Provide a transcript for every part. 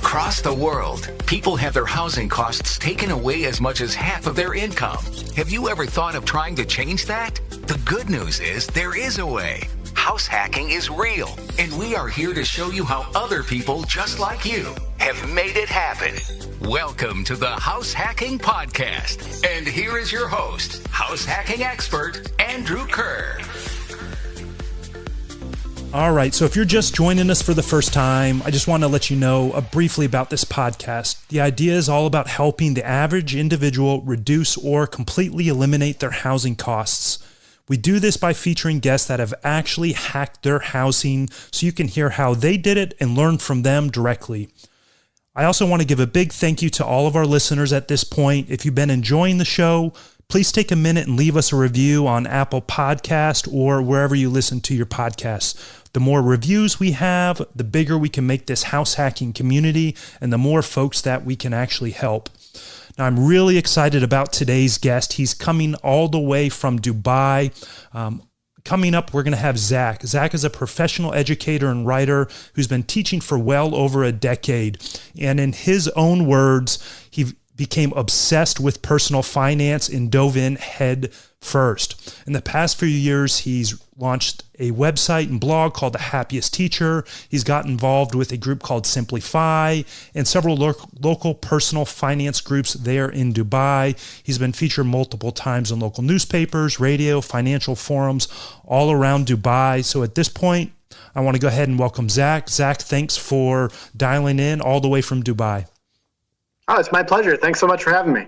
Across the world, people have their housing costs taken away as much as half of their income. Have you ever thought of trying to change that? The good news is there is a way. House hacking is real, and we are here to show you how other people just like you have made it happen. Welcome to the House Hacking Podcast. And here is your host, house hacking expert, Andrew Kerr. All right, so if you're just joining us for the first time, I just want to let you know briefly about this podcast. The idea is all about helping the average individual reduce or completely eliminate their housing costs. We do this by featuring guests that have actually hacked their housing so you can hear how they did it and learn from them directly. I also want to give a big thank you to all of our listeners at this point. If you've been enjoying the show, please take a minute and leave us a review on Apple Podcast or wherever you listen to your podcasts. The more reviews we have, the bigger we can make this house hacking community and the more folks that we can actually help. Now, I'm really excited about today's guest. He's coming all the way from Dubai. Coming up, we're going to have Zach. Zach is a professional educator and writer who's been teaching for well over a decade. And in his own words, he became obsessed with personal finance and dove in head first. In the past few years, he's launched a website and blog called The Happiest Teacher. He's got involved with a group called Simplify and several local personal finance groups there in Dubai. He's been featured multiple times in local newspapers, radio, financial forums all around Dubai. So at this point, I want to go ahead and welcome Zach. Zach, thanks for dialing in all the way from Dubai. Oh, it's my pleasure. Thanks so much for having me.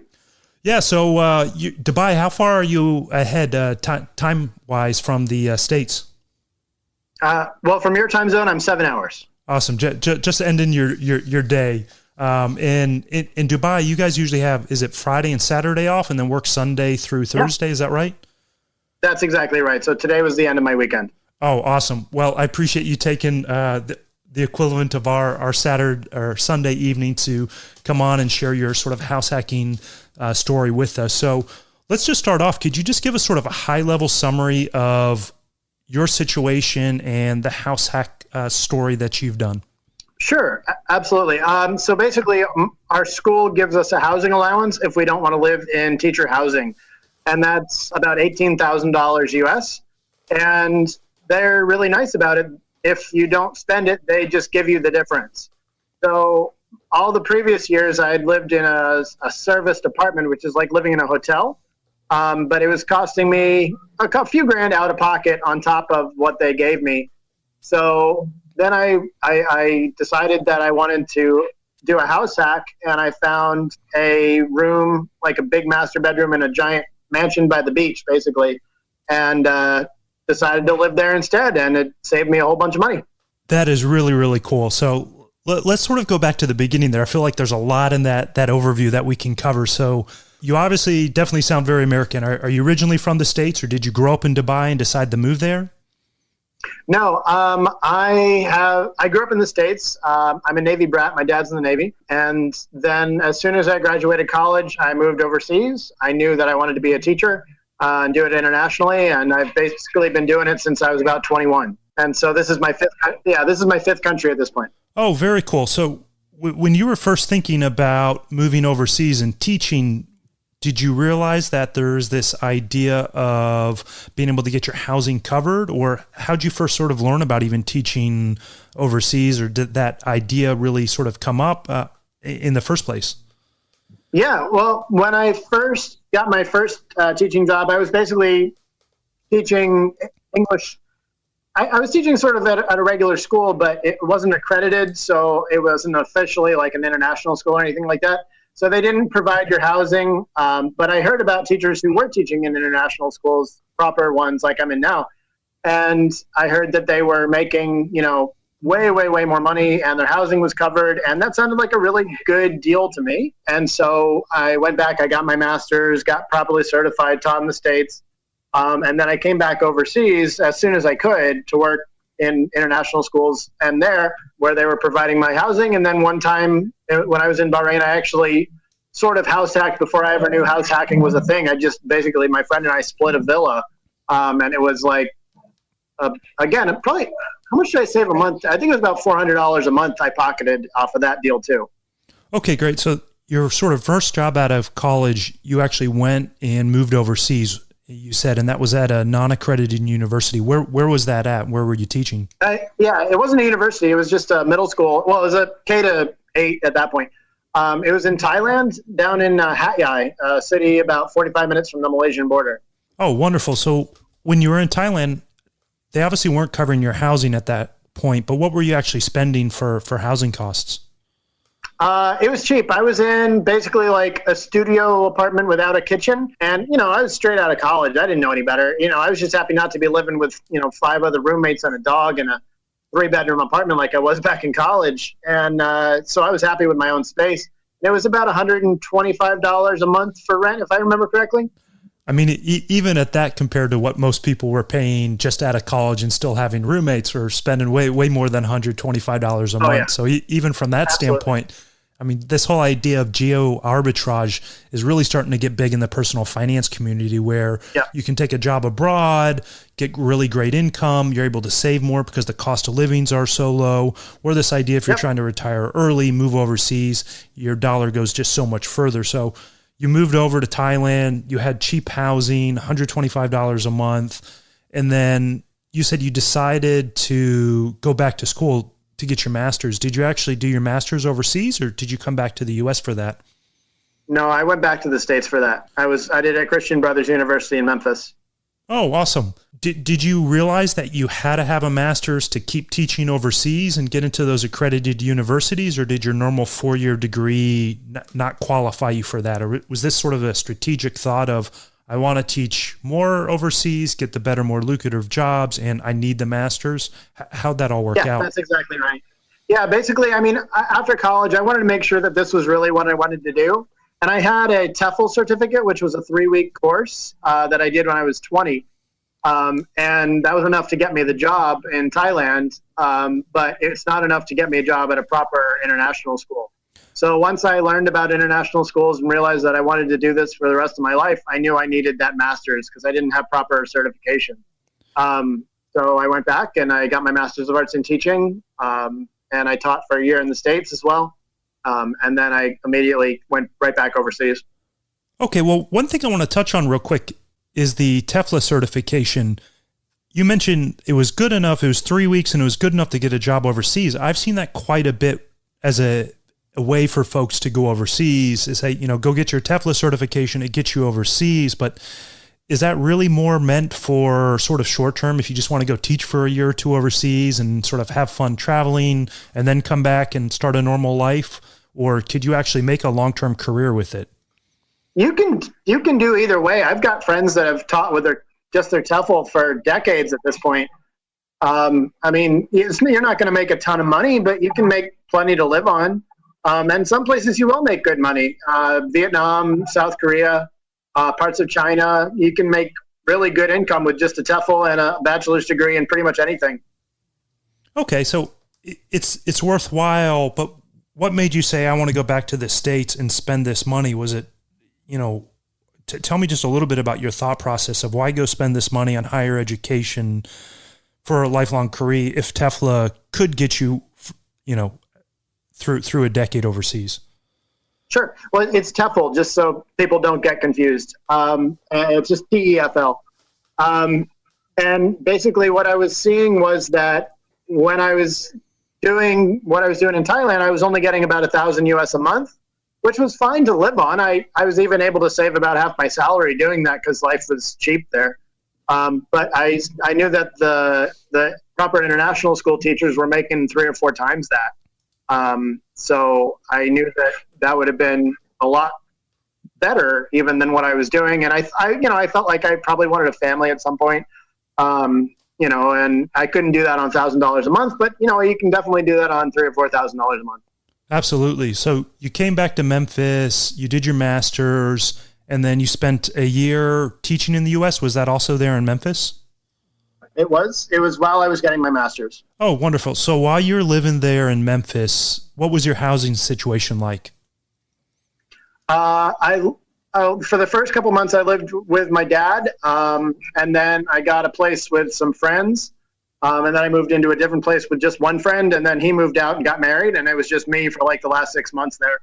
Yeah, so Dubai, how far are you ahead time-wise from the States? Well, from your time zone, I'm 7 hours. Awesome. Just ending your day. In Dubai, you guys usually have, is it Friday and Saturday off and then work Sunday through Thursday? Yeah. Is that right? That's exactly right. So today was the end of my weekend. Oh, awesome. Well, I appreciate you taking the equivalent of our Saturday or Sunday evening to come on and share your sort of house hacking story with us. So let's just start off. Could you just give us sort of a high level summary of your situation and the house hack story that you've done? Sure, absolutely. So basically, our school gives us a housing allowance if we don't want to live in teacher housing, and that's about $18,000 US. And they're really nice about it. If you don't spend it, they just give you the difference. So all the previous years, I had lived in a serviced apartment, which is like living in a hotel. But it was costing me a few grand out of pocket on top of what they gave me. So then I decided that I wanted to do a house hack, and I found a room, like a big master bedroom in a giant mansion by the beach, basically, and decided to live there instead, and it saved me a whole bunch of money. That is really, really cool. So let's sort of go back to the beginning there. I feel like there's a lot in that overview that we can cover. So you obviously definitely sound very American. Are you originally from the States, or did you grow up in Dubai and decide to move there? No, I grew up in the States. I'm a Navy brat. My dad's in the Navy. And then as soon as I graduated college, I moved overseas. I knew that I wanted to be a teacher and do it internationally. And I've basically been doing it since I was about 21. And so this is my fifth country at this point. Oh, very cool. So when you were first thinking about moving overseas and teaching, did you realize that there's this idea of being able to get your housing covered, or how'd you first sort of learn about even teaching overseas, or did that idea really sort of come up in the first place? Yeah, well, when I first got my first teaching job, I was basically teaching English. I was teaching sort of at a regular school, but it wasn't accredited, so it wasn't officially like an international school or anything like that. So they didn't provide your housing, but I heard about teachers who were teaching in international schools, proper ones like I'm in now, and I heard that they were making, way, way, way more money, and their housing was covered, and that sounded like a really good deal to me. And so I went back, I got my master's, got properly certified, taught in the States, and then I came back overseas as soon as I could to work in international schools, and there where they were providing my housing. And then one time when I was in Bahrain, I actually sort of house hacked before I ever knew house hacking was a thing. I just basically, my friend and I split a villa, and it was like, again, probably how much did I save a month? I think it was about $400 a month I pocketed off of that deal too. Okay, great. So your sort of first job out of college, you actually went and moved overseas, you said, and that was at a non-accredited university. Where was that at? Where were you teaching? Yeah, it wasn't a university. It was just a middle school. Well, it was a K-8 at that point. It was in Thailand, down in Hat Yai, a city about 45 minutes from the Malaysian border. Oh, wonderful. So when you were in Thailand, they obviously weren't covering your housing at that point, but what were you actually spending for housing costs? It was cheap. I was in basically like a studio apartment without a kitchen. And, I was straight out of college. I didn't know any better. I was just happy not to be living with, 5 other roommates and a dog in a 3-bedroom apartment like I was back in college. And so I was happy with my own space. And it was about $125 a month for rent, if I remember correctly. I mean, even at that, compared to what most people were paying just out of college and still having roommates, were spending way more than $125 a month. Yeah. So even from that standpoint, I mean, this whole idea of geo arbitrage is really starting to get big in the personal finance community, where you can take a job abroad, get really great income, you're able to save more because the cost of livings are so low. Or this idea, if you're trying to retire early, move overseas, your dollar goes just so much further. So you moved over to Thailand, you had cheap housing, $125 a month, and then you said you decided to go back to school to get your master's. Did you actually do your master's overseas, or did you come back to the U.S. for that? No, I went back to the States for that. I did it at Christian Brothers University in Memphis. Oh, awesome. Did you realize that you had to have a master's to keep teaching overseas and get into those accredited universities, or did your normal 4-year degree not qualify you for that? Or was this sort of a strategic thought of, I want to teach more overseas, get the better, more lucrative jobs, and I need the master's? How'd that all work out? Yeah, that's exactly right. Yeah, basically, I mean, after college, I wanted to make sure that this was really what I wanted to do. And I had a TEFL certificate, which was a 3-week course that I did when I was 20. And that was enough to get me the job in Thailand, but it's not enough to get me a job at a proper international school. So once I learned about international schools and realized that I wanted to do this for the rest of my life, I knew I needed that master's because I didn't have proper certification. So I went back and I got my Master's of Arts in Teaching, and I taught for a year in the States as well. And then I immediately went right back overseas. Okay, well, one thing I want to touch on real quick is the TEFL certification. You mentioned it was good enough, it was 3 weeks, and it was good enough to get a job overseas. I've seen that quite a bit as a way for folks to go overseas, is say, go get your TEFL certification, it gets you overseas. But is that really more meant for sort of short term, if you just want to go teach for a year or two overseas and sort of have fun traveling and then come back and start a normal life? Or could you actually make a long-term career with it? You can do either way. I've got friends that have taught with their TEFL for decades at this point. I mean, you're not going to make a ton of money, but you can make plenty to live on. And some places you will make good money. Vietnam, South Korea, parts of China, you can make really good income with just a TEFL and a bachelor's degree in pretty much anything. Okay, so it's worthwhile, but what made you say, I want to go back to the States and spend this money? Was it, tell me just a little bit about your thought process of why go spend this money on higher education for a lifelong career if TEFL could get you, through a decade overseas? Sure. Well, it's TEFL, just so people don't get confused. It's just TEFL. And basically what I was seeing was that when I was doing what I was doing in Thailand, I was only getting about $1,000 US a month, which was fine to live on. I was even able to save about half my salary doing that because life was cheap there. But I knew that the proper international school teachers were making 3 or 4 times that. So I knew that would have been a lot better even than what I was doing. And I felt like I probably wanted a family at some point. And I couldn't do that on $1,000 a month, but you can definitely do that on $3,000 or $4,000 a month. Absolutely. So you came back to Memphis, you did your master's, and then you spent a year teaching in the U.S. Was that also there in Memphis? It was while I was getting my master's. Oh, wonderful. So while you're living there in Memphis, what was your housing situation like? For the first couple months, I lived with my dad, and then I got a place with some friends. And then I moved into a different place with just one friend, and then he moved out and got married, and it was just me for like the last 6 months there.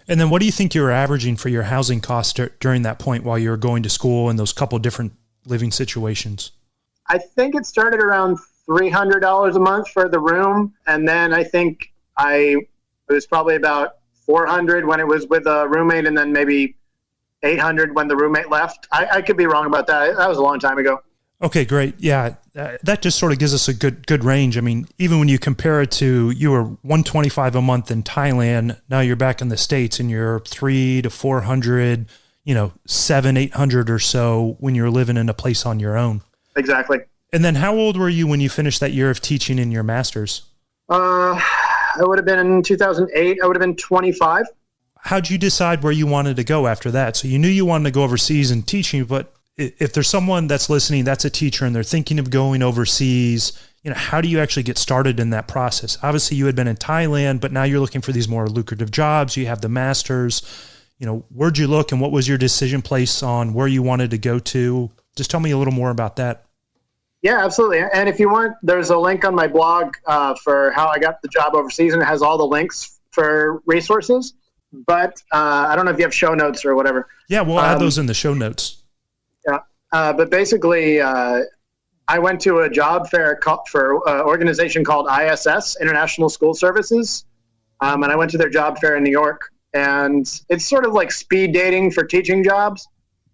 And then what do you think you were averaging for your housing costs during that point while you were going to school in those couple different living situations? I think it started around $300 a month for the room. And then I think it was probably about $400 when it was with a roommate, and then maybe $800 when the roommate left. I could be wrong about that. That was a long time ago. Okay, great. Yeah, that just sort of gives us a good range. I mean, even when you compare it to, you were $125 a month in Thailand, now you're back in the States and you're $300 to $400, $700, $800 or so when you're living in a place on your own. Exactly. And then how old were you when you finished that year of teaching in your master's? I would have been in 2008. I would have been 25. How'd you decide where you wanted to go after that? So you knew you wanted to go overseas and teaching, but if there's someone that's listening, that's a teacher, and they're thinking of going overseas, how do you actually get started in that process? Obviously you had been in Thailand, but now you're looking for these more lucrative jobs. You have the master's, where'd you look and what was your decision place on where you wanted to go to? Just tell me a little more about that. Yeah, absolutely. And if you want, there's a link on my blog for how I got the job overseas, and it has all the links for resources. But I don't know if you have show notes or whatever. Yeah, we'll add those in the show notes. Yeah. But basically, I went to a job fair for an organization called ISS, International School Services. And I went to their job fair in New York. And it's sort of like speed dating for teaching jobs.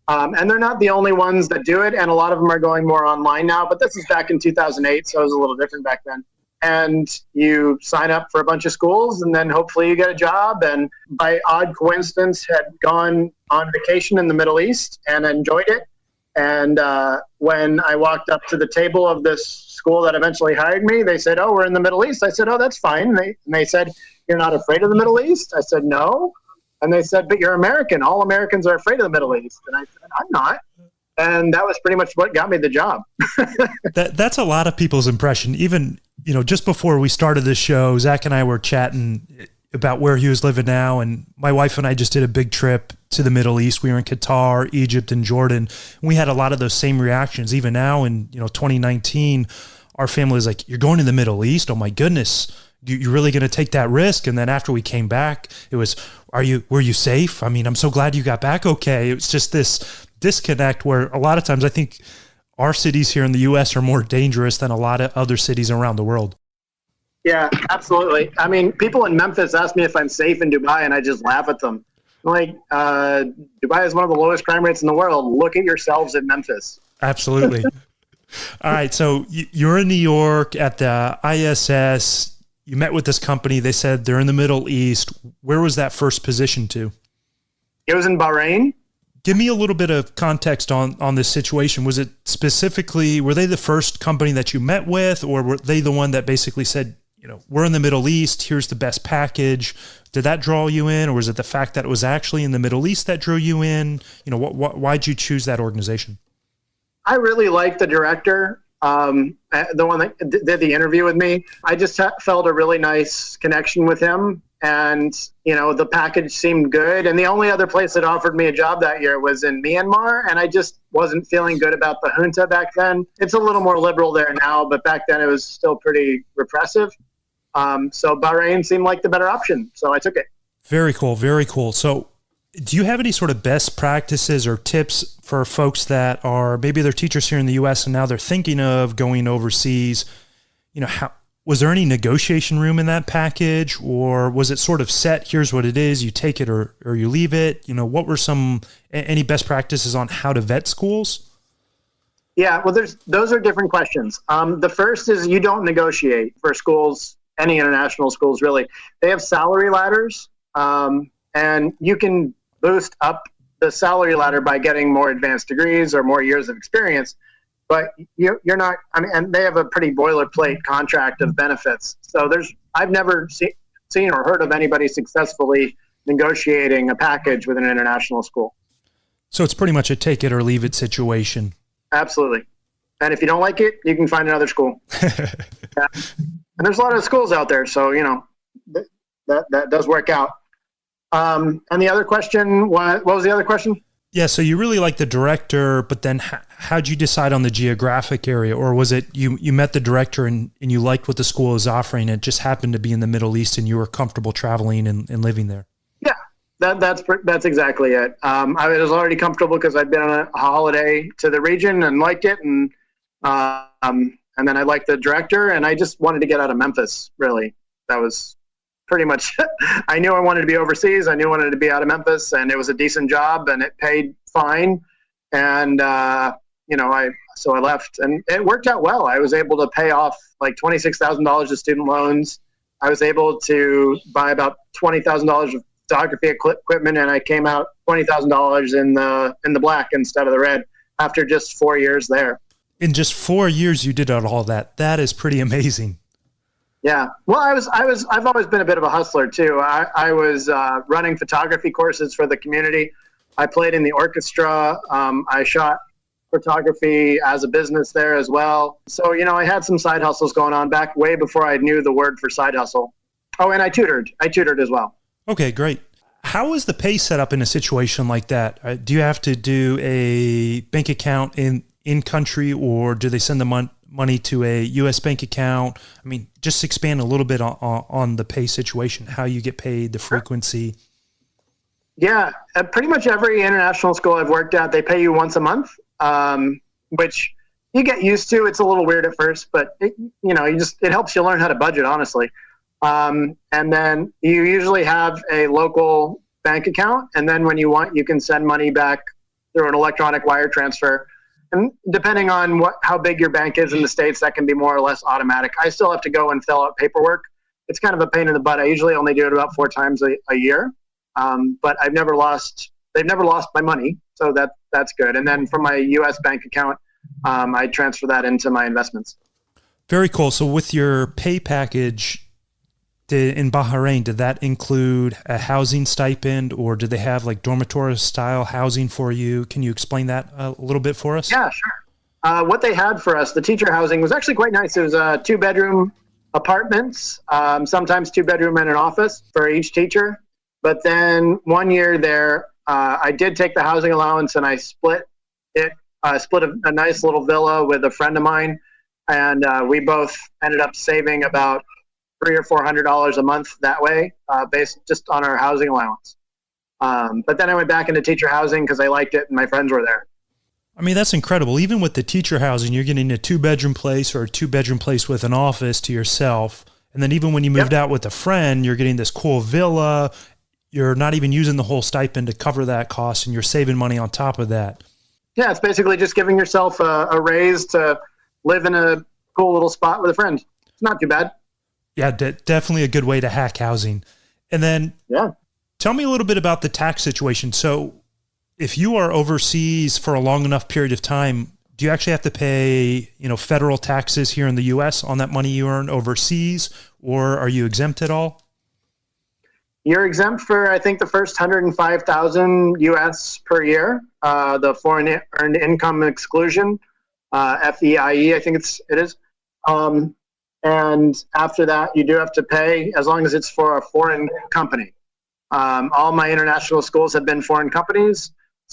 And they're not the only ones that do it. And a lot of them are going more online now. But this is back in 2008, so it was a little different back then. And you sign up for a bunch of schools, and then hopefully you get a job. And by odd coincidence, had gone on vacation in the Middle East and enjoyed it. And when I walked up to the table of this school that eventually hired me, they said, "Oh, we're in the Middle East." I said, "Oh, that's fine." And they said, "You're not afraid of the Middle East?" I said, "No." And they said, "But you're American. All Americans are afraid of the Middle East." And I said, "I'm not." And that was pretty much what got me the job. That's a lot of people's impression. Even, just before we started this show, Zach and I were chatting about where he was living now. And my wife and I just did a big trip to the Middle East. We were in Qatar, Egypt, and Jordan. And we had a lot of those same reactions. Even now in, 2019, our family was like, "You're going to the Middle East? Oh my goodness. You're really going to take that risk?" And then after we came back, it was, were you safe? I mean, I'm so glad you got back okay. It was just this disconnect where a lot of times I think our cities here in the U.S. are more dangerous than a lot of other cities around the world. Yeah, absolutely. I mean, people in Memphis ask me if I'm safe in Dubai, and I just laugh at them. I'm like, Dubai is one of the lowest crime rates in the world. Look at yourselves in Memphis. Absolutely. All right. So you're in New York at the ISS. You met with this company. They said they're in the Middle East. Where was that first position to? It was in Bahrain. Give me a little bit of context on this situation. Was it specifically, were they the first company that you met with, or were they the one that basically said, we're in the Middle East, here's the best package? Did that draw you in, or was it the fact that it was actually in the Middle East that drew you in? Why'd you choose that organization? I really liked the director, the one that did the interview with me. I just felt a really nice connection with him. And, the package seemed good. And the only other place that offered me a job that year was in Myanmar. And I just wasn't feeling good about the junta back then. It's a little more liberal there now, but back then it was still pretty repressive. So Bahrain seemed like the better option. So I took it. Very cool. Very cool. So do you have any sort of best practices or tips for folks that are, maybe they're teachers here in the U.S. and now they're thinking of going overseas? Was there any negotiation room in that package, or was it sort of set, here's what it is, you take it or you leave it? What were any best practices on how to vet schools? Yeah, well, those are different questions. The first is you don't negotiate for schools, any international schools really. They have salary ladders, and you can boost up the salary ladder by getting more advanced degrees or more years of experience. But you're not, and they have a pretty boilerplate contract of benefits. So I've never seen or heard of anybody successfully negotiating a package with an international school. So it's pretty much a take it or leave it situation. Absolutely. And if you don't like it, you can find another school. Yeah. And there's a lot of schools out there. So, that does work out. And the other question, what was the other question? Yeah, so you really like the director, but then how'd you decide on the geographic area? Or was it you met the director and you liked what the school is offering, and it just happened to be in the Middle East and you were comfortable traveling and living there? Yeah, that's exactly it. I was already comfortable because I'd been on a holiday to the region and liked it, and then I liked the director, and I just wanted to get out of Memphis, really. That was pretty much I knew I wanted to be overseas. I knew I wanted to be out of Memphis, and it was a decent job and it paid fine. And, so I left, and it worked out well. I was able to pay off like $26,000 of student loans. I was able to buy about $20,000 of photography equipment, and I came out $20,000 in the black instead of the red after just 4 years there. In just 4 years, you did all that. That is pretty amazing. Yeah. Well, I've always been a bit of a hustler too. I was running photography courses for the community. I played in the orchestra. I shot photography as a business there as well. So, I had some side hustles going on back way before I knew the word for side hustle. Oh, and I tutored as well. Okay, great. How is the pay set up in a situation like that? Do you have to do a bank account in country, or do they send the money to a U.S. bank account? I mean, just expand a little bit on the pay situation, how you get paid, the frequency. Yeah, pretty much every international school I've worked at, they pay you once a month, which you get used to. It's a little weird at first, but it helps you learn how to budget, honestly. And then you usually have a local bank account, and then when you want, you can send money back through an electronic wire transfer. And depending on how big your bank is in the States, that can be more or less automatic. I still have to go and fill out paperwork. It's kind of a pain in the butt. I usually only do it about 4 times a year. But they've never lost my money. So that's good. And then from my US bank account, I transfer that into my investments. Very cool. So with your pay package in Bahrain, did that include a housing stipend, or did they have like dormitory style housing for you? Can you explain that a little bit for us? Yeah, sure. What they had for us, the teacher housing, was actually quite nice. It was 2-bedroom apartments, sometimes 2-bedroom and an office for each teacher. But then 1 year there, I did take the housing allowance and I split it. I split a nice little villa with a friend of mine, and we both ended up saving about $300 or $400 a month that way, based just on our housing allowance. But then I went back into teacher housing because I liked it and my friends were there. I mean, that's incredible. Even with the teacher housing, you're getting a 2-bedroom place or a 2-bedroom place with an office to yourself. And then even when you moved out with a friend, you're getting this cool villa. You're not even using the whole stipend to cover that cost, and you're saving money on top of that. Yeah, it's basically just giving yourself a raise to live in a cool little spot with a friend. It's not too bad. Yeah, definitely a good way to hack housing. And then tell me a little bit about the tax situation. So if you are overseas for a long enough period of time, do you actually have to pay, federal taxes here in the U.S. on that money you earn overseas, or are you exempt at all? You're exempt for, I think, the first $105,000 US per year, the foreign earned income exclusion, FEIE, I think it is. And after that, you do have to pay as long as it's for a foreign company. All my international schools have been foreign companies.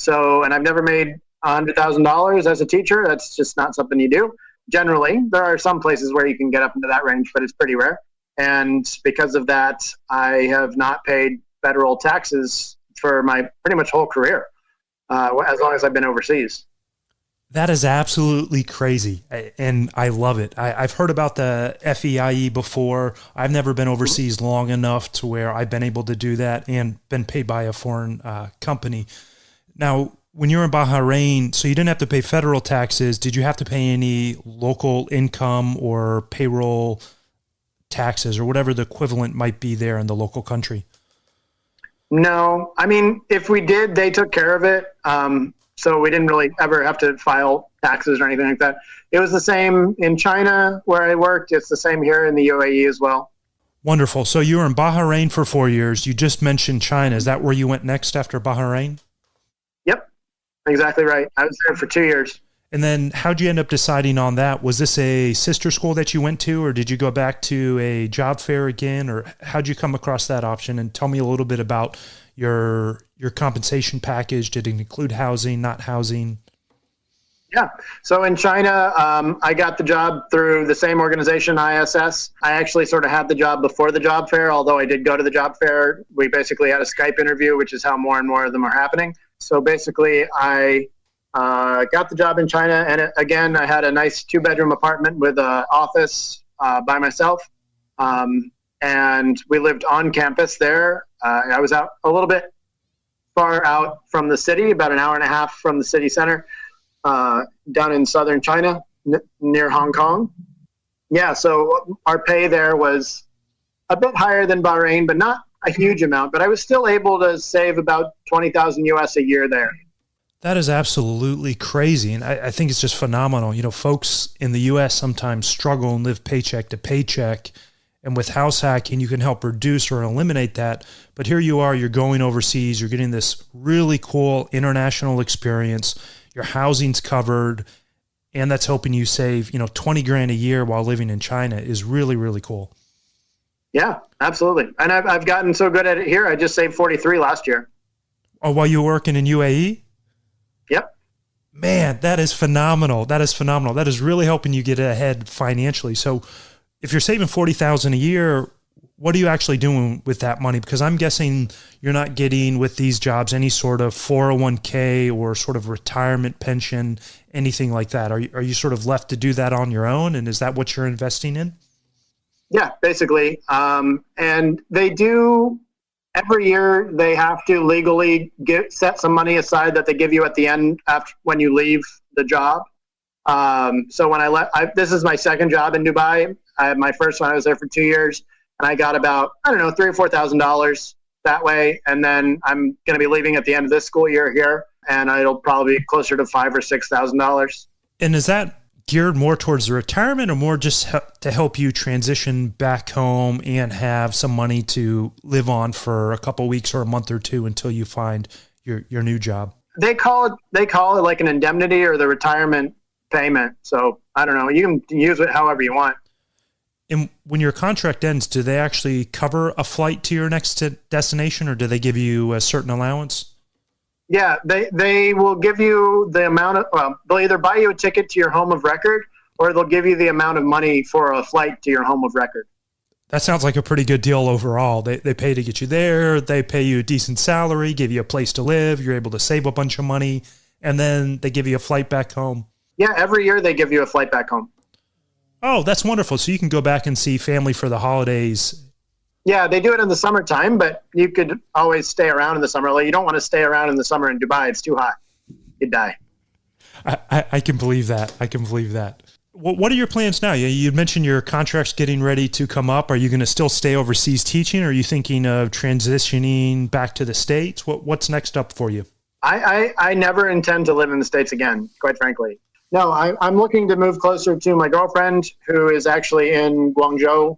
And I've never made $100,000 as a teacher. That's just not something you do. Generally, there are some places where you can get up into that range, but it's pretty rare. And because of that, I have not paid federal taxes for my pretty much whole career, as long as I've been overseas. That is absolutely crazy, and I love it. I've heard about the FEIE before. I've never been overseas long enough to where I've been able to do that and been paid by a foreign company. Now, when you were in Bahrain, so you didn't have to pay federal taxes. Did you have to pay any local income or payroll taxes or whatever the equivalent might be there in the local country? No. I mean, if we did, they took care of it. So we didn't really ever have to file taxes or anything like that. It was the same in China where I worked. It's the same here in the UAE as well. Wonderful. So you were in Bahrain for 4 years. You just mentioned China. Is that where you went next after Bahrain? Yep, exactly right. I was there for 2 years. And then how'd you end up deciding on that? Was this a sister school that you went to, or did you go back to a job fair again, or how'd you come across that option? And tell me a little bit about your compensation package. Did it include housing, not housing? Yeah. So in China, I got the job through the same organization, ISS. I actually sort of had the job before the job fair, although I did go to the job fair. We basically had a Skype interview, which is how more and more of them are happening. So basically, I got the job in China. And again, I had a nice 2-bedroom apartment with an office by myself. And we lived on campus there. I was out a little bit far out from the city, about an hour and a half from the city center. Down in southern China, near Hong Kong. Yeah, so our pay there was a bit higher than Bahrain, but not a huge amount. But I was still able to save about 20,000 US a year there. That is absolutely crazy. And I think it's just phenomenal. You know, folks in the US sometimes struggle and live paycheck to paycheck. And with house hacking, you can help reduce or eliminate that. But here you are, you're going overseas, you're getting this really cool international experience. Your housing's covered, and that's helping you save, 20 grand a year while living in China is really, really cool. Yeah, absolutely. And I've gotten so good at it here. I just saved 43 last year. Oh, while you were working in UAE? Yep. Man, that is phenomenal. That is phenomenal. That is really helping you get ahead financially. So if you're saving 40,000 a year, what are you actually doing with that money? Because I'm guessing you're not getting with these jobs any sort of 401k or sort of retirement pension, anything like that. Are you sort of left to do that on your own? And is that what you're investing in? Yeah, basically. And they do every year. They have to legally set some money aside that they give you at the end after when you leave the job. So when I left, this is my second job in Dubai. My first one, I was there for 2 years. And I got about, $3,000 or $4,000 that way. And then I'm going to be leaving at the end of this school year here. And it'll probably be closer to $5,000 or $6,000. And is that geared more towards the retirement or more just to help you transition back home and have some money to live on for a couple of weeks or a month or two until you find your new job? They call it like an indemnity or the retirement payment. So I don't know. You can use it however you want. And when your contract ends, do they actually cover a flight to your next destination, or do they give you a certain allowance? Yeah, they will give you the amount of, they'll either buy you a ticket to your home of record, or they'll give you the amount of money for a flight to your home of record. That sounds like a pretty good deal overall. They pay to get you there. They pay you a decent salary, give you a place to live. You're able to save a bunch of money, and then they give you a flight back home. Yeah, every year they give you a flight back home. Oh, that's wonderful. So you can go back and see family for the holidays. Yeah, they do it in the summertime, but you could always stay around in the summer. Like, you don't want to stay around in the summer in Dubai. It's too hot. You'd die. I can believe that. I can believe that. What are your plans now? You mentioned your contract's getting ready to come up. Are you going to still stay overseas teaching? Or are you thinking of transitioning back to the States? What's next up for you? I never intend to live in the States again, quite frankly. No, I'm looking to move closer to my girlfriend, who is actually in Guangzhou,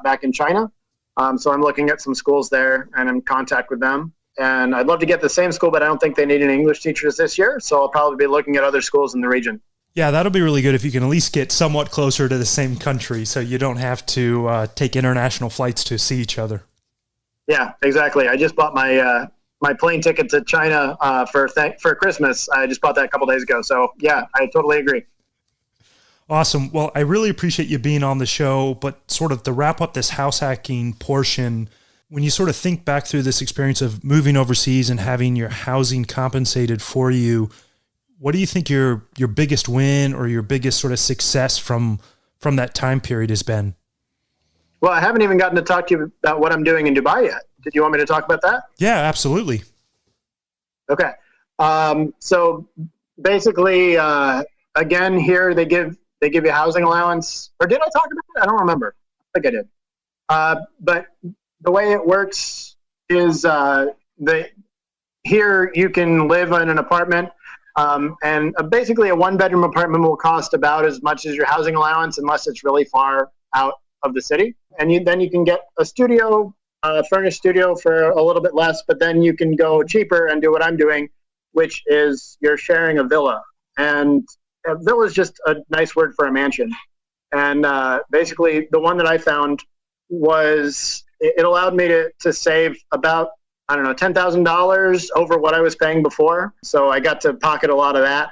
back in China. So I'm looking at some schools there and I'm in contact with them. And I'd love to get the same school, but I don't think they need any English teachers this year. So I'll probably be looking at other schools in the region. Yeah, that'll be really good if you can at least get somewhat closer to the same country so you don't have to take international flights to see each other. Yeah, exactly. I just bought my my plane ticket to China for Christmas. I just bought that a couple days ago. So yeah, I totally agree. Awesome. Well, I really appreciate you being on the show, but sort of to wrap up this house hacking portion, when you sort of think back through this experience of moving overseas and having your housing compensated for you, what do you think your biggest win or your biggest sort of success from that time period has been? Well, I haven't even gotten to talk to you about what I'm doing in Dubai yet. Did you want me to talk about that? Yeah, absolutely. Okay. So basically, again, here they give you housing allowance. Or did I talk about it? I don't remember. I think I did. But the way it works is here you can live in an apartment, and basically a one-bedroom apartment will cost about as much as your housing allowance unless it's really far out of the city. And then you can get a studio, furnished studio for a little bit less, but then you can go cheaper and do what I'm doing, which is you're sharing a villa. And a villa is just a nice word for a mansion. And basically, the one that I found it allowed me to save about, I don't know, $10,000 over what I was paying before. So I got to pocket a lot of that.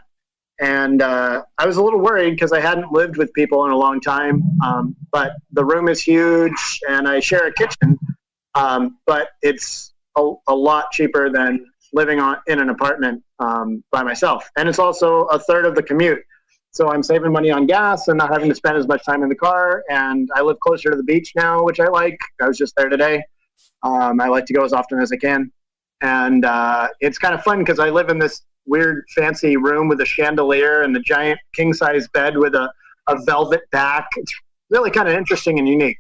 And I was a little worried because I hadn't lived with people in a long time. But the room is huge and I share a kitchen. But it's a lot cheaper than living in an apartment by myself. And it's also a third of the commute. So I'm saving money on gas and not having to spend as much time in the car. And I live closer to the beach now, which I like. I was just there today. I like to go as often as I can. And it's kind of fun because I live in this weird fancy room with a chandelier and the giant king-size bed with a velvet back. It's really kind of interesting and unique.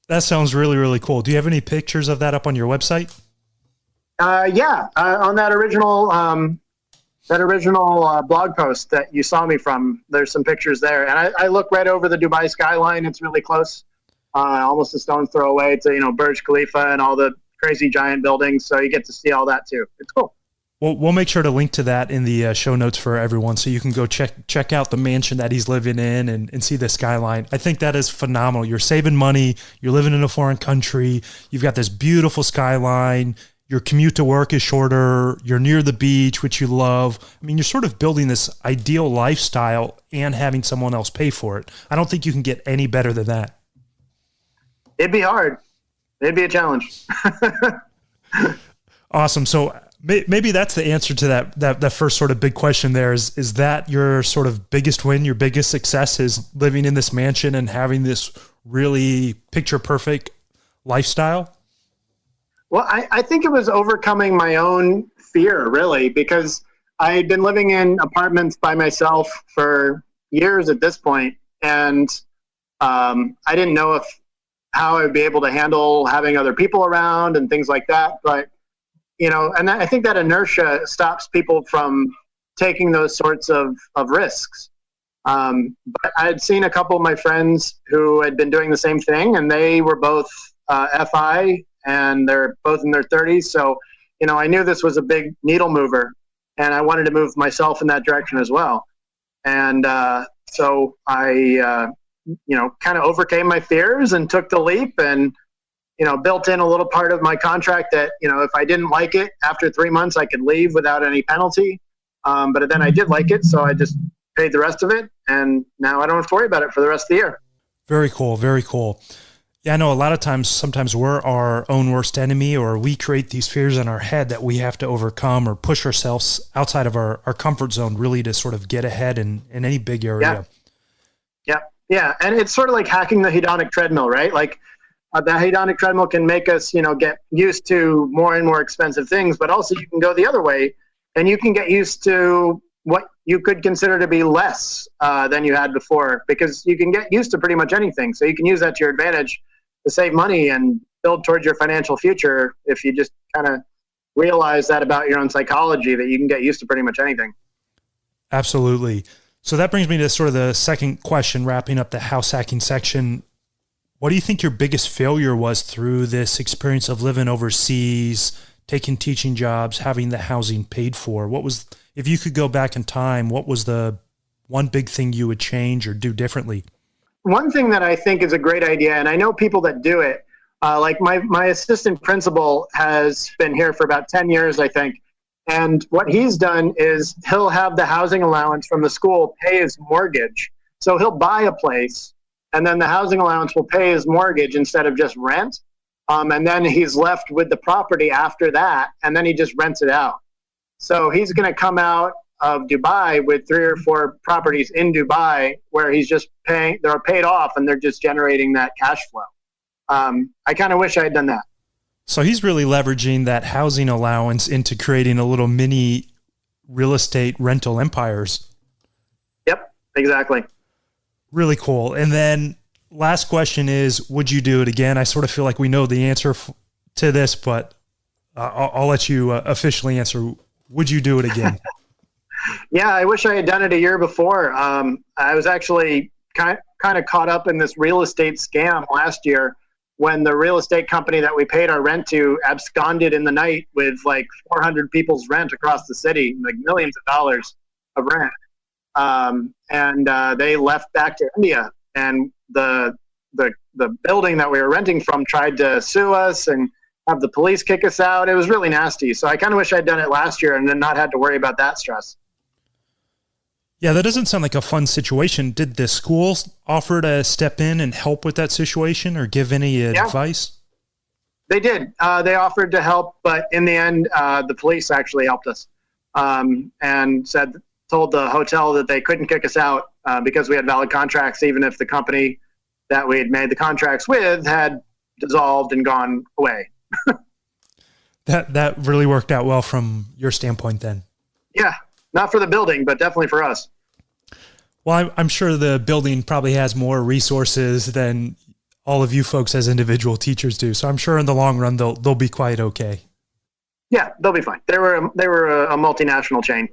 That sounds really, really cool. Do you have any pictures of that up on your website? Yeah, on that original blog post that you saw me from, there's some pictures there. And I look right over the Dubai skyline. It's really close, almost a stone's throw away to, Burj Khalifa and all the crazy giant buildings. So you get to see all that too. It's cool. Well, we'll make sure to link to that in the show notes for everyone, so you can go check out the mansion that he's living in and see the skyline. I think that is phenomenal. You're saving money. You're living in a foreign country. You've got this beautiful skyline. Your commute to work is shorter. You're near the beach, which you love. I mean, you're sort of building this ideal lifestyle and having someone else pay for it. I don't think you can get any better than that. It'd be hard. It'd be a challenge. Awesome. So maybe that's the answer to that first sort of big question there is that your sort of biggest win, your biggest success is living in this mansion and having this really picture perfect lifestyle? Well, I think it was overcoming my own fear, really, because I had been living in apartments by myself for years at this point, and I didn't know how I'd be able to handle having other people around and things like that. But, and I think that inertia stops people from taking those sorts of risks. But I had seen a couple of my friends who had been doing the same thing, and they were both FI, and they're both in their 30s. So, I knew this was a big needle mover, and I wanted to move myself in that direction as well. And so I, kind of overcame my fears and took the leap and, built in a little part of my contract that, if I didn't like it after 3 months, I could leave without any penalty. But then I did like it, so I just paid the rest of it, and now I don't have to worry about it for the rest of the year. Very cool. Very cool. Yeah, I know a lot of times, sometimes we're our own worst enemy, or we create these fears in our head that we have to overcome or push ourselves outside of our comfort zone really to sort of get ahead in any big area. Yeah. And it's sort of like hacking the hedonic treadmill, right? Like the hedonic treadmill can make us, get used to more and more expensive things, but also you can go the other way and you can get used to what you could consider to be less than you had before, because you can get used to pretty much anything. So you can use that to your advantage to save money and build towards your financial future if you just kind of realize that about your own psychology, that you can get used to pretty much anything. Absolutely. So that brings me to sort of the second question, wrapping up the house hacking section. What do you think your biggest failure was through this experience of living overseas, taking teaching jobs, having the housing paid for? What was, if you could go back in time, what was the one big thing you would change or do differently? One thing that I think is a great idea, and I know people that do it, like my assistant principal has been here for about 10 years, I think. And what he's done is he'll have the housing allowance from the school pay his mortgage. So he'll buy a place, and then the housing allowance will pay his mortgage instead of just rent. And then he's left with the property after that, and then he just rents it out. So he's going to come out of Dubai with 3 or 4 properties in Dubai where he's just they're paid off and they're just generating that cash flow. I kind of wish I had done that. So he's really leveraging that housing allowance into creating a little mini real estate rental empires. Yep, exactly. Really cool. And then last question is, would you do it again? I sort of feel like we know the answer to this, but I'll let you officially answer. Would you do it again? Yeah, I wish I had done it a year before. I was actually kind of caught up in this real estate scam last year when the real estate company that we paid our rent to absconded in the night with like 400 people's rent across the city, like millions of dollars of rent. and they left back to India. And the building that we were renting from tried to sue us and have the police kick us out. It was really nasty. So I kind of wish I'd done it last year and then not had to worry about that stress. Yeah, that doesn't sound like a fun situation. Did the school offer to step in and help with that situation or give any advice? They did. They offered to help, but in the end, the police actually helped us and told the hotel that they couldn't kick us out because we had valid contracts, even if the company that we had made the contracts with had dissolved and gone away. That really worked out well from your standpoint then. Yeah, not for the building, but definitely for us. Well, I'm sure the building probably has more resources than all of you folks as individual teachers do. So I'm sure in the long run, they'll be quite okay. Yeah, they'll be fine. They were a multinational chain.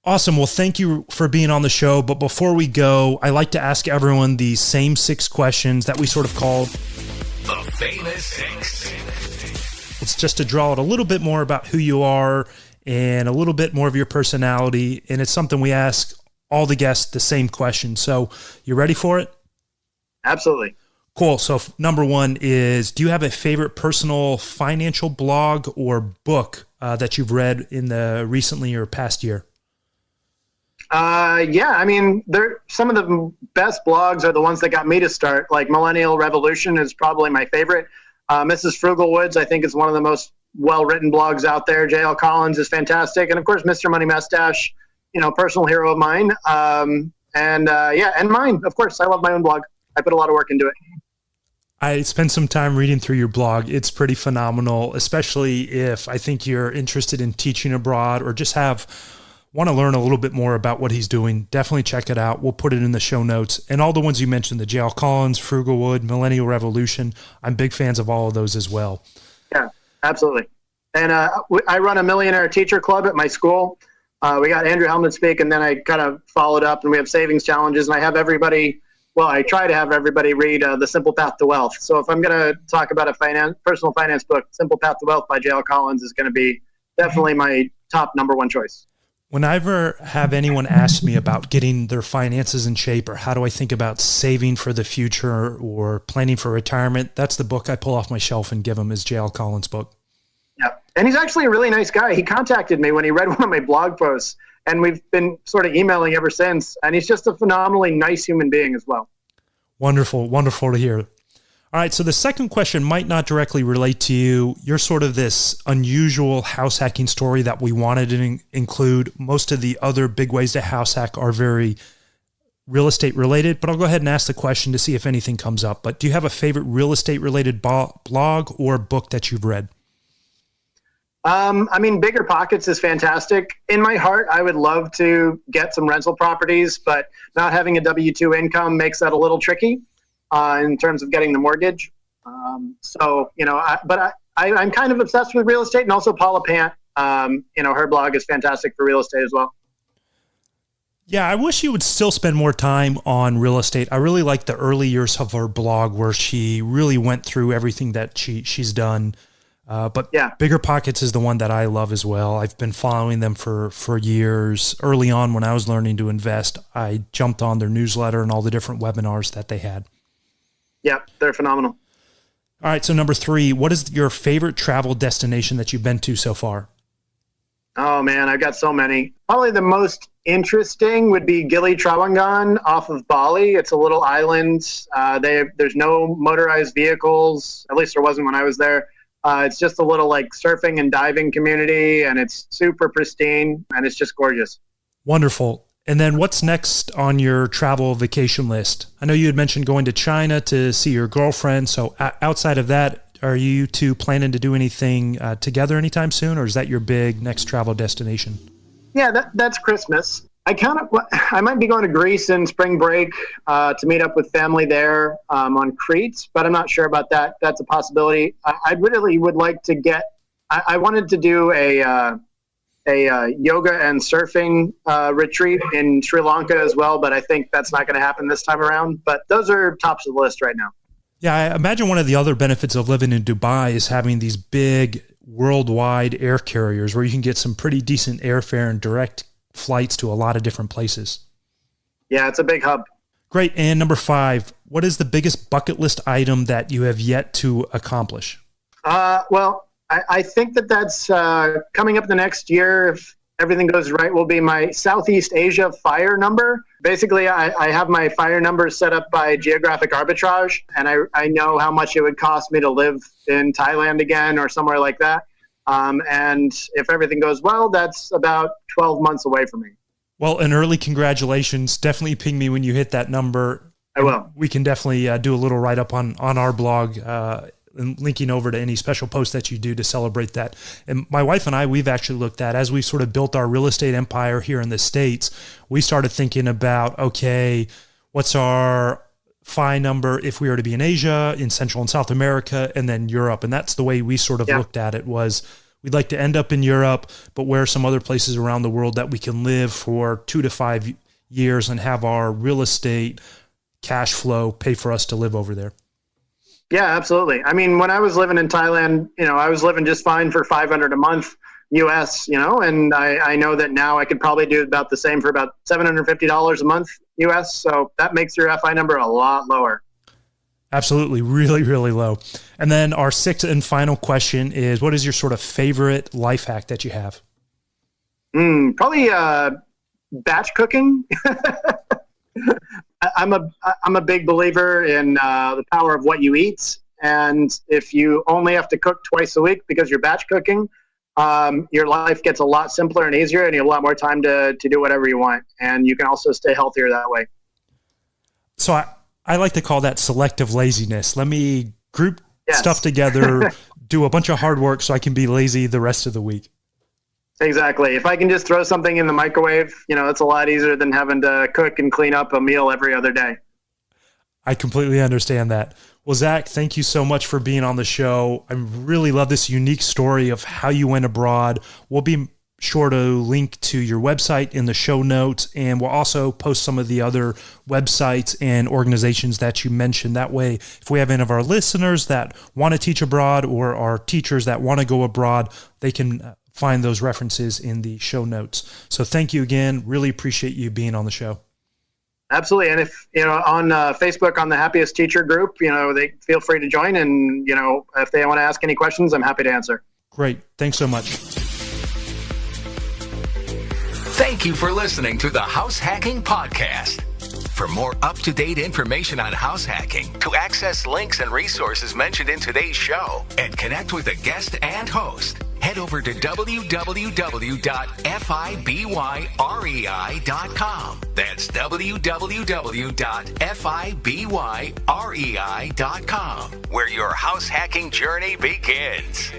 Awesome. Well, thank you for being on the show. But before we go, I like to ask everyone the same 6 questions that we sort of called The Famous 6. It's just to draw out a little bit more about who you are and a little bit more of your personality. And it's something we ask all the guests the same question. So you ready for it? Absolutely. Cool. So number 1 is, do you have a favorite personal financial blog or book that you've read in the recently or past year? Yeah, I mean, some of the best blogs are the ones that got me to start. Like Millennial Revolution is probably my favorite. Mrs. Frugalwoods, I think, is one of the most well-written blogs out there. J.L. Collins is fantastic. And of course, Mr. Money Mustache, personal hero of mine. And mine, of course. I love my own blog. I put a lot of work into it. I spent some time reading through your blog. It's pretty phenomenal, especially if I think you're interested in teaching abroad or just want to learn a little bit more about what he's doing. Definitely check it out. We'll put it in the show notes. And all the ones you mentioned, the J.L. Collins, Frugalwood, Millennial Revolution, I'm big fans of all of those as well. Yeah, absolutely. And I run a Millionaire Teacher Club at my school. We got Andrew Hellman speak, and then I kind of followed up, and we have savings challenges, and I have everybody, I try to have everybody read The Simple Path to Wealth. So if I'm going to talk about a personal finance book, Simple Path to Wealth by J.L. Collins is going to be definitely my top number 1 choice. Whenever have anyone asked me about getting their finances in shape or how do I think about saving for the future or planning for retirement, that's the book I pull off my shelf and give them, is J.L. Collins' book. Yeah, and he's actually a really nice guy. He contacted me when he read one of my blog posts, and we've been sort of emailing ever since. And he's just a phenomenally nice human being as well. Wonderful, wonderful to hear. All right, so the second question might not directly relate to you. You're sort of this unusual house hacking story that we wanted to include. Most of the other big ways to house hack are very real estate related, but I'll go ahead and ask the question to see if anything comes up. But do you have a favorite real estate related blog or book that you've read? Bigger Pockets is fantastic. In my heart, I would love to get some rental properties, but not having a W-2 income makes that a little tricky. In terms of getting the mortgage. I'm kind of obsessed with real estate, and also Paula Pant, her blog is fantastic for real estate as well. Yeah, I wish you would still spend more time on real estate. I really like the early years of her blog where she really went through everything that she's done. But yeah, Bigger Pockets is the one that I love as well. I've been following them for years. Early on when I was learning to invest, I jumped on their newsletter and all the different webinars that they had. Yeah, they're phenomenal. All right, so number 3, what is your favorite travel destination that you've been to so far? Oh, man, I've got so many. Probably the most interesting would be Gili Trawangan off of Bali. It's a little island. There's no motorized vehicles. At least there wasn't when I was there. It's just a little surfing and diving community, and it's super pristine, and it's just gorgeous. Wonderful. And then what's next on your travel vacation list? I know you had mentioned going to China to see your girlfriend. So outside of that, are you two planning to do anything together anytime soon, or is that your big next travel destination? Yeah, that's Christmas. I might be going to Greece in spring break to meet up with family there on Crete, but I'm not sure about that. That's a possibility. I really would like to I wanted to do a yoga and surfing retreat in Sri Lanka as well, but I think that's not going to happen this time around. But those are tops of the list right now. Yeah, I imagine one of the other benefits of living in Dubai is having these big worldwide air carriers where you can get some pretty decent airfare and direct flights to a lot of different places. Yeah, it's a big hub. Great. And number 5, what is the biggest bucket list item that you have yet to accomplish? Well, I think that's coming up the next year, if everything goes right, will be my Southeast Asia fire number. Basically, I have my fire numbers set up by geographic arbitrage, and I know how much it would cost me to live in Thailand again or somewhere like that. And if everything goes well, that's about 12 months away from me. Well, an early congratulations. Definitely ping me when you hit that number. I will. We can definitely do a little write-up on our blog, and linking over to any special posts that you do to celebrate that. And my wife and I, we've actually looked at, as we sort of built our real estate empire here in the States, we started thinking about, okay, what's our FI number if we were to be in Asia, in Central and South America, and then Europe. And that's the way we sort of looked at it, was we'd like to end up in Europe, but where are some other places around the world that we can live for 2 to 5 years and have our real estate cash flow pay for us to live over there. Yeah, absolutely. I mean, when I was living in Thailand, I was living just fine for $500 a month US, and I know that now I could probably do about the same for about $750 a month US. So that makes your FI number a lot lower. Absolutely. Really, really low. And then our 6th and final question is, what is your sort of favorite life hack that you have? Probably batch cooking. I'm a big believer in the power of what you eat. And if you only have to cook twice a week because you're batch cooking, your life gets a lot simpler and easier, and you have a lot more time to do whatever you want. And you can also stay healthier that way. So I like to call that selective laziness. Let me group stuff together, do a bunch of hard work so I can be lazy the rest of the week. Exactly. If I can just throw something in the microwave, it's a lot easier than having to cook and clean up a meal every other day. I completely understand that. Well, Zach, thank you so much for being on the show. I really love this unique story of how you went abroad. We'll be sure to link to your website in the show notes, and we'll also post some of the other websites and organizations that you mentioned. That way, if we have any of our listeners that want to teach abroad or are teachers that want to go abroad, they can find those references in the show notes. So thank you again. Really appreciate you being on the show. Absolutely. And if, on Facebook, on the Happiest Teacher group, they feel free to join. And, if they want to ask any questions, I'm happy to answer. Great. Thanks so much. Thank you for listening to the House Hacking Podcast. For more up-to-date information on house hacking, to access links and resources mentioned in today's show, and connect with a guest and host, head over to www.fibrei.com. That's www.fibrei.com, where your house hacking journey begins.